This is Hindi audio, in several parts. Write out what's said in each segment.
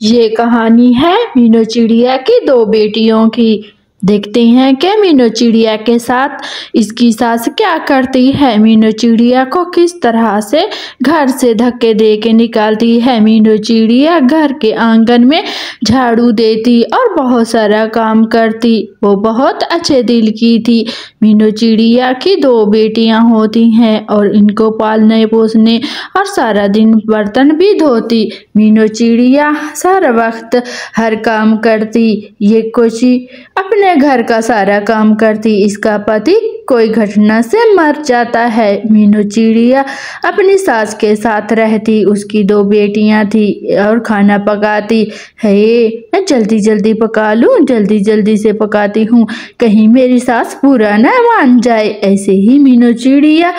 ये कहानी है मीनू चिड़िया की दो बेटियों की। देखते हैं कि मीनू चिड़िया के साथ इसकी सास क्या करती है। मीनू चिड़िया को किस तरह से घर से धक्के दे के निकालती है। मीनू चिड़िया घर के आंगन में झाड़ू देती और बहुत सारा काम करती। वो बहुत अच्छे दिल की थी। मीनू चिड़िया की दो बेटियां होती हैं और इनको पालने पोसने और सारा दिन बर्तन भी धोती। मीनू चिड़िया सारा वक्त हर काम करती। ये कोची अपने घर का सारा काम करती। इसका पति कोई घटना से मर जाता है। मीनू चिड़िया अपनी सास के साथ रहती। उसकी दो बेटियां थी और खाना पकाती है। मैं जल्दी जल्दी पका लूं, जल्दी जल्दी से पकाती हूँ, कहीं मेरी सास बुरा न मान जाए। ऐसे ही मीनू चिड़िया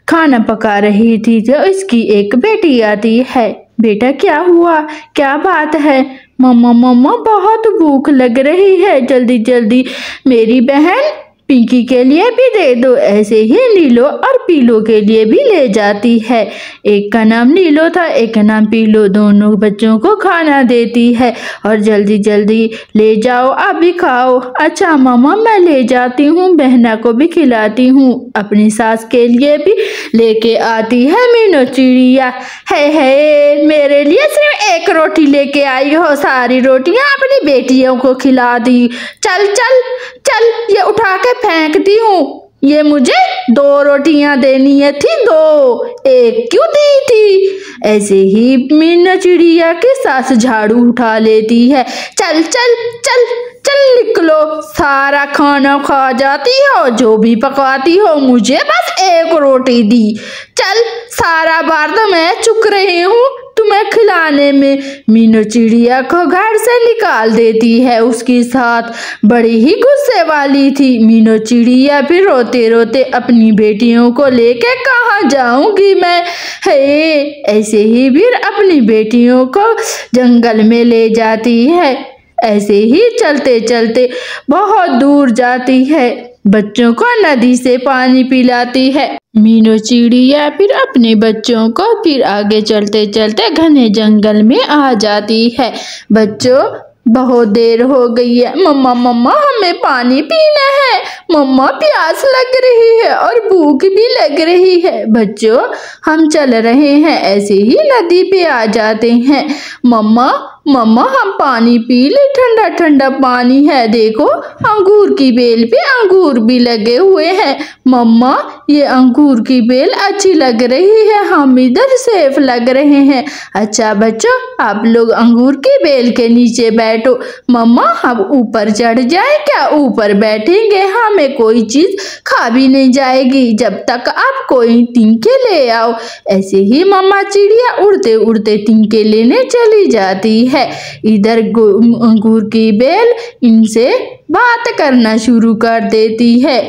खाना पका रही थी तो इसकी एक बेटी आती है। बेटा क्या हुआ, क्या बात है? मम्मा मम्मा बहुत भूख लग रही है, जल्दी जल्दी मेरी बहन पिंकी के लिए भी दे दो। ऐसे ही नीलो और पीलो के लिए भी ले जाती है। एक का नाम नीलो था, एक का नाम पीलो। दोनों बच्चों को खाना देती है और जल्दी जल्दी ले जाओ, आप भी खाओ। अच्छा मामा मैं ले जाती हूँ, बहना को भी खिलाती हूँ। अपनी सास के लिए भी लेके आती है मीनू चिड़िया। है मेरे लिए सिर्फ एक रोटी लेके आई हो, सारी रोटियां अपनी बेटियों को खिला दी। चल चल चल, ये उठा के फेंकती हूँ। ये मुझे दो रोटियां देनी है थी, दो, एक क्यों दी थी? ऐसे ही मीनू चिड़िया की सास झाड़ू उठा लेती है। चल चल चल चल निकलो, सारा खाना खा जाती हो, जो भी पकाती हो, मुझे बस एक रोटी दी। चल सारा बार तो मैं चुक रही हूँ तुम्हें खिलाने में। मीनू चिड़िया को घर से निकाल देती है। उसकी साथ बड़ी ही गुस्से वाली थी। मीनू चिड़िया फिर रोते रोते अपनी बेटियों को लेके कहाँ जाऊंगी मैं? है ऐसे ही फिर अपनी बेटियों को जंगल में ले जाती है। ऐसे ही चलते चलते बहुत दूर जाती है। बच्चों को नदी से पानी पिलाती है। मीनू चिड़िया फिर अपने बच्चों को फिर आगे चलते चलते घने जंगल में आ जाती है। बच्चों बहुत देर हो गई है, मम्मा मम्मा हमें पानी पीना है, मम्मा प्यास लग रही है और भूख भी लग रही है। बच्चों हम चल रहे हैं। ऐसे ही नदी पे आ जाते हैं। मम्मा मम्मा हम पानी पी ले, ठंडा ठंडा पानी है, देखो अंगूर की बेल पे अंगूर भी लगे हुए हैं। मम्मा ये अंगूर की बेल अच्छी लग रही है, हम इधर सेफ लग रहे हैं। अच्छा बच्चों आप लोग अंगूर की बेल के नीचे बैठो। मम्मा हम ऊपर चढ़ जाए क्या? ऊपर बैठेंगे हमें कोई चीज खा भी नहीं जाएगी जब तक आप कोई तिनके ले आओ। ऐसे ही मम्मा चिड़िया उड़ते उड़ते तिनके लेने चली जाती है। इधर अंगूर की बेल इनसे बात करना शुरू कर देती है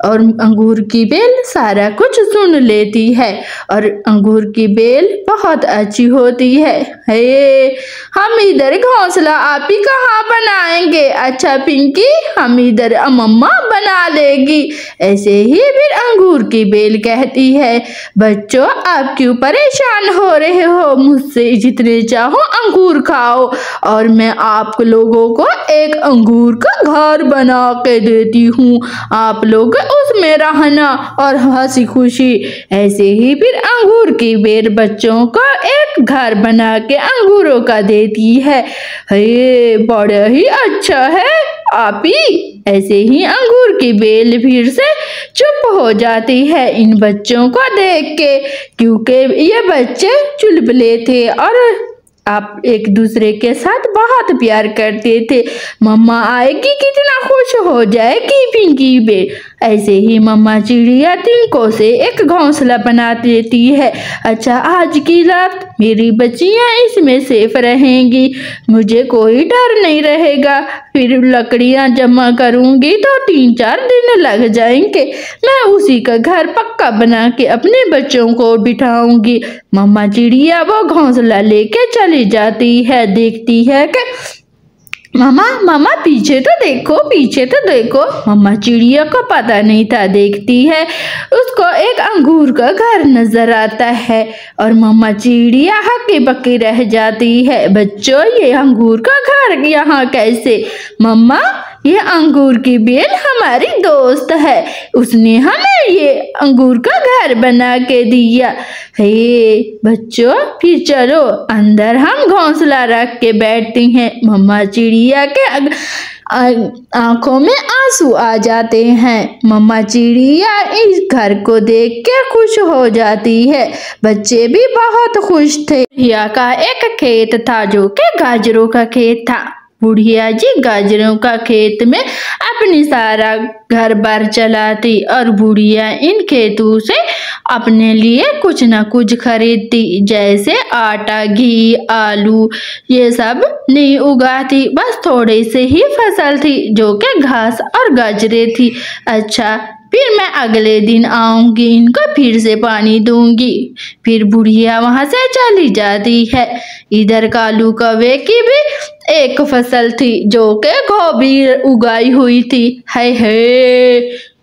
और अंगूर की बेल सारा कुछ सुन लेती है और अंगूर की बेल बहुत अच्छी होती है। हे हम इधर घोंसला आप ही कहाँ बनाएंगे? अच्छा पिंकी हम इधर मम्मा बना लेगी। ऐसे ही फिर अंगूर की बेल कहती है, बच्चों आप क्यों परेशान हो रहे हो? मुझसे जितने चाहो अंगूर खाओ और मैं आप लोगों को एक अंगूर का घर बना के देती हूँ, आप लोग उसमें रहना और हंसी खुशी। ऐसे ही फिर अंगूर की बेल बच्चों को एक घर बना के अंगूरों का देती है। हे बड़ा ही अच्छा है आप ही। ऐसे ही अंगूर की बेल फिर से चुप हो जाती है इन बच्चों को देख के, क्योंकि ये बच्चे चुलबुले थे और आप एक दूसरे के साथ बहुत प्यार करते थे। मम्मा आएगी कितना खुश हो जाएगी पिंकी बेल। ऐसे ही मम्मा चिड़िया तिनकों से एक घोंसला बना देती है। अच्छा आज की रात मेरी बच्चियां इसमें सेफ रहेंगी, मुझे कोई डर नहीं रहेगा। फिर लकड़ियां जमा करूंगी तो 3-4 दिन लग जाएंगे। मैं उसी का घर पक्का बना के अपने बच्चों को बिठाऊंगी। मम्मा चिड़िया वो घोंसला लेके चली जाती है। देखती है कि मामा मामा पीछे तो देखो, पीछे तो देखो। मामा चिड़िया को पता नहीं था, देखती है उसको एक अंगूर का घर नजर आता है और मामा चिड़िया हक्के बक्के रह जाती है। बच्चों, ये अंगूर का घर यहाँ कैसे? मम्मा, ये अंगूर की बेल हमारी दोस्त है, उसने हमें ये अंगूर का घर बना के दिया। हे बच्चों, फिर चलो अंदर हम घोंसला रख के बैठते हैं। मम्मा चिड़िया के आंखों में आंसू आ जाते हैं। मम्मा चिड़िया इस घर को देख के खुश हो जाती है। बच्चे भी बहुत खुश थे। चिड़िया का एक खेत था जो कि गाजरों का खेत था। बुढ़िया जी गाजरों का खेत में अपनी सारा घर बार चलाती और बुढ़िया इन खेतों से अपने लिए कुछ न कुछ खरीदती, जैसे आटा, घी, आलू, ये सब नहीं उगाती। बस थोड़े से ही फसल थी जो कि घास और गाजरे थी। अच्छा, फिर मैं अगले दिन आऊंगी, इनको फिर से पानी दूंगी। फिर बुढ़िया वहां से चली जाती है। इधर कालू कौवे की भी एक फसल थी जो कि गोभी उगाई हुई थी। है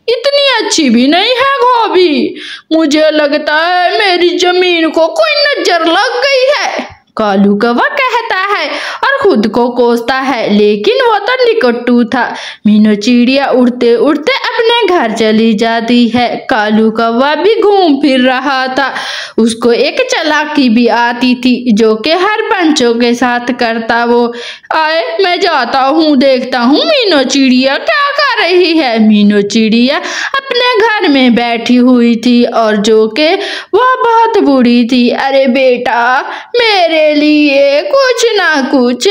इतनी अच्छी भी नहीं है गोभी, मुझे लगता है मेरी जमीन को कोई नजर लग गई है, कालू कौवा कहता है और खुद को कोसता है। लेकिन वो तो निकट्टू था। मीनू चिड़िया उड़ते उड़ते अपने घर चली जाती है। कालू कौवा भी घूम फिर रहा था। उसको एक चालाकी भी आती थी जो कि हर पंछियों के साथ करता। वो आए, मैं जाता हूँ, देखता हूँ मीनू चिड़िया क्या कर रही है। मीनू चिड़िया अपने घर में बैठी हुई थी और जो कि वह बहुत बूढ़ी थी। अरे बेटा, मेरे लिए कुछ ना कुछ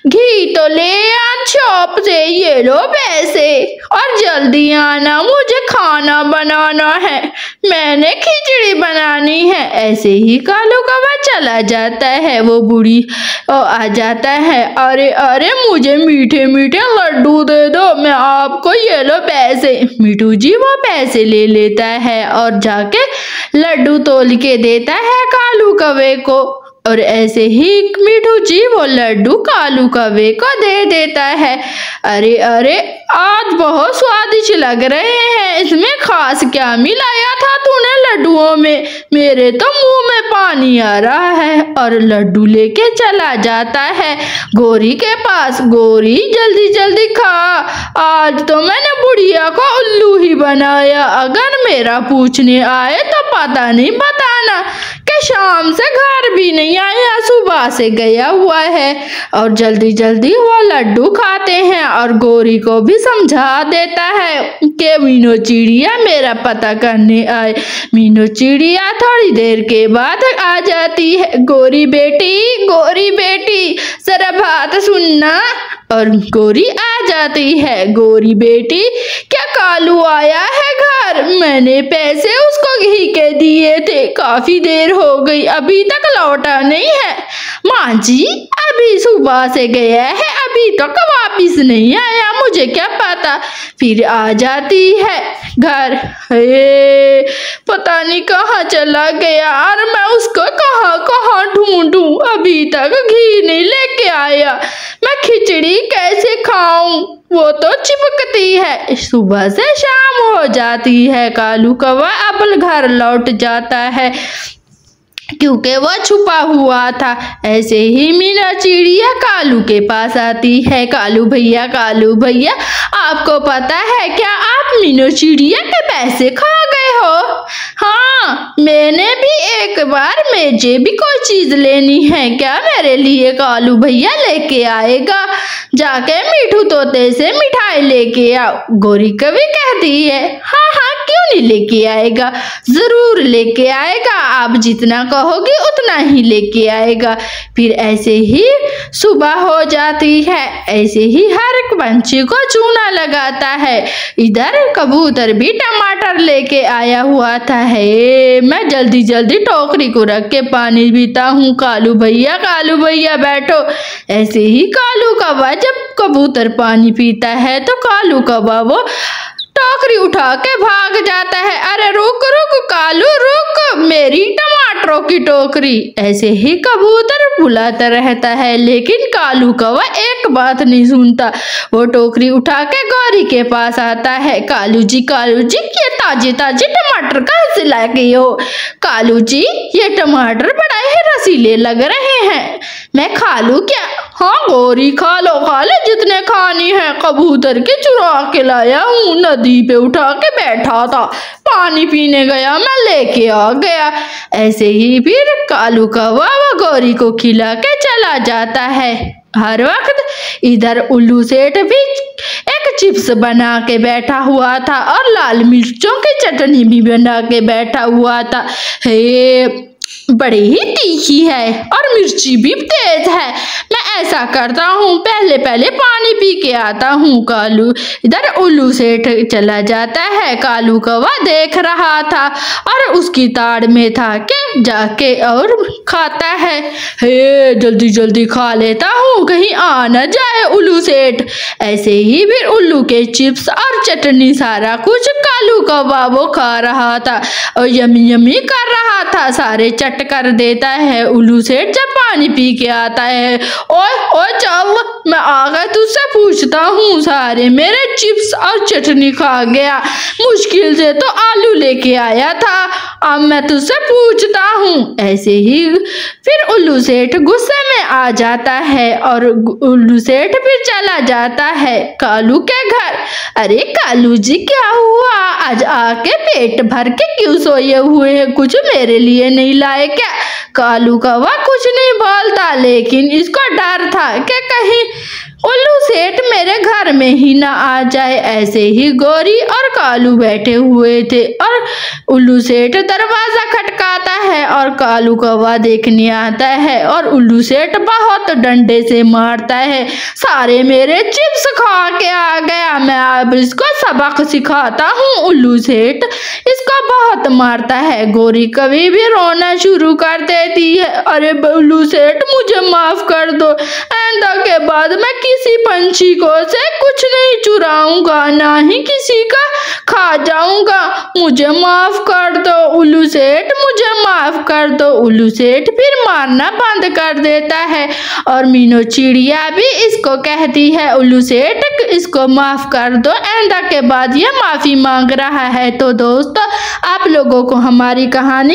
घी तो ले आ शॉप से, ये लो पैसे और जल्दी आना, मुझे खाना बनाना है, मैंने खिचड़ी बनानी है। ऐसे ही कालू कौवा चला जाता है। वो बूढ़ी आ जाता है। अरे अरे, मुझे मीठे मीठे लड्डू दे दो, मैं आपको ये लो पैसे। मिठू जी वो पैसे ले लेता है और जाके लड्डू तोल के देता है कालू कौवे को। और ऐसे ही मिठू जी वो लड्डू कालू कौवे को दे देता है। अरे अरे, आज बहुत स्वादिष्ट लग रहे हैं, इसमें खास क्या मिलाया था तूने लड्डुओं में? मेरे तो मुंह में पानी आ रहा है। और लड्डू लेके चला जाता है गोरी के पास। गोरी जल्दी जल्दी खा, आज तो मैंने बुढ़िया को उल्लू ही बनाया, अगर मेरा पूछने आए तो पता नहीं बताना कि शाम से घर भी नहीं आया, सुबह से गया हुआ है। और जल्दी जल्दी वो लड्डू खाते हैं और गोरी को भी समझा देता है कि मीनू चिड़िया मेरा पता करने आए। मीनू चिड़िया थोड़ी देर के बाद आ जाती है। गोरी बेटी जरा बात सुनना। और गोरी आ जाती है। गोरी बेटी, क्या कालू आया है घर? मैंने पैसे उसको घी के दिए थे, काफी देर हो गई, अभी तक लौटा नहीं है। माँ जी, अभी सुबह से गया है, अभी तक वापिस नहीं आया, मुझे क्या पता। फिर आ जाती है घर। पता नहीं कहाँ चला गया और मैं उसको कहाँ कहाँ ढूंढूं, अभी तक घी नहीं लेके आया, मैं खिचड़ी कैसे खाऊं? वो तो चिपकती है। सुबह से शाम हो जाती है। कालू कौवा अपने घर लौट जाता है क्योंकि वह छुपा हुआ था। ऐसे ही मीनू चिड़िया कालू के पास आती है। कालू भैया, आपको पता है क्या आप मीनू चिड़िया के पैसे खा गए हो? हाँ, मैंने भी एक बार, मुझे भी कोई चीज लेनी है क्या मेरे लिए? कालू भैया लेके आएगा, जाके मिठू तोते से मिठाई लेके आओ। गोरी कभी कहती है, हाँ हाँ, क्यों नहीं लेके आएगा, जरूर लेके आएगा, आप जितना कहोगे उतना ही लेके आएगा। फिर ऐसे ही सुबह हो जाती है। ऐसे ही हर एक पंछी को चूना लगाता है। इधर कबूतर भी टमाटर लेके आया हुआ था। मैं जल्दी जल्दी टोकरी को रख के पानी पीता हूँ। कालू भैया बैठो। ऐसे ही कालू कौवा जब कबूतर पानी पीता है तो कालू कौवा वो टोकरी उठा के भाग जाता है। अरे रुक रुक कालू रुक, मेरी टमाटरों की टोकरी। ऐसे ही कबूतर बुलाता रहता है, लेकिन कालू कौवा एक बात नहीं सुनता। वो टोकरी उठा के गौरी के पास आता है। कालू जी ये ताजे ताजे टमाटर कहाँ से लाए हो? कालू जी ये टमाटर बड़ा ही रसीले लग रहे हैं, मैं खा लूं क्या? हाँ गौरी खा लो जितने खानी है, कबूतर के चुरा के लाया हूँ, नदी पे उठा के बैठा था, पानी पीने गया मैं लेके आ गया। ऐसे ही फिर कालू कौवा गौरी को खिला के चला जाता है। हर वक्त इधर उल्लू सेठ भी एक चिप्स बना के बैठा हुआ था और लाल मिर्चों की चटनी भी बना के बैठा हुआ था। हे बड़ी ही तीखी है और मिर्ची भी तेज है, मैं ऐसा करता हूँ पहले पानी पी के आता हूँ। कालू इधर उल्लू सेठ चला जाता है। कालू कौवा देख रहा था और उसकी ताड़ में था कि जाके और खाता है। हे जल्दी जल्दी खा लेता हूँ कहीं आ न जाए उल्लू सेठ। ऐसे ही फिर उल्लू के चिप्स और चटनी सारा कुछ कालू कौवा वो खा रहा था और यमी यमी कर रहा था, सारे चट कर देता है। उल्लू सेठ जब पानी पी के आता है, ओए चल मैं आकर तुझसे पूछता हूँ, सारे मेरे चिप्स और चटनी खा गया, मुश्किल से तो आलू लेके आया था, अब मैं तुझसे पूछता हूँ। ऐसे ही फिर उल्लू सेठ गुस्से में आ जाता है और उल्लू सेठ फिर चला जाता है कालू के घर। अरे कालू जी क्या हुआ, आज आके पेट भर के क्यों सोए हुए हैं, कुछ मेरे लिए नहीं लाए क्या? कालू कौवा कुछ नहीं बोलता, लेकिन इसको डर था कि कहीं उल्लू सेठ मेरे घर में ही ना आ जाए। ऐसे ही गौरी और कालू बैठे हुए थे और उल्लू सेठ दरवाजा खटकाता है और कालू कौवा देखने आता है और उल्लू सेठ बहुत डंडे से मारता है। सारे मेरे चिप्स खा के आ गया, मैं अब इसको सबक सिखाता हूँ। उल्लू सेठ इसको बहुत मारता है। गौरी कभी भी रोना शुरू कर देती है। अरे उल्लू सेठ मुझे माफ कर दो, आइंदा के बाद मैं किसी पंछी को से कुछ नहीं चुराऊंगा, ना ही किसी का खा जाऊंगा, मुझे माफ कर दो उल्लू सेठ, मुझे माफ कर दो। उल्लू सेठ फिर मारना बंद कर देता है और मीनू चिड़िया भी इसको कहती है उल्लू सेठ इसको माफ कर दो, आइंदा के बाद ये माफी मांग रहा है। तो दोस्तों आप लोगों को हमारी कहानी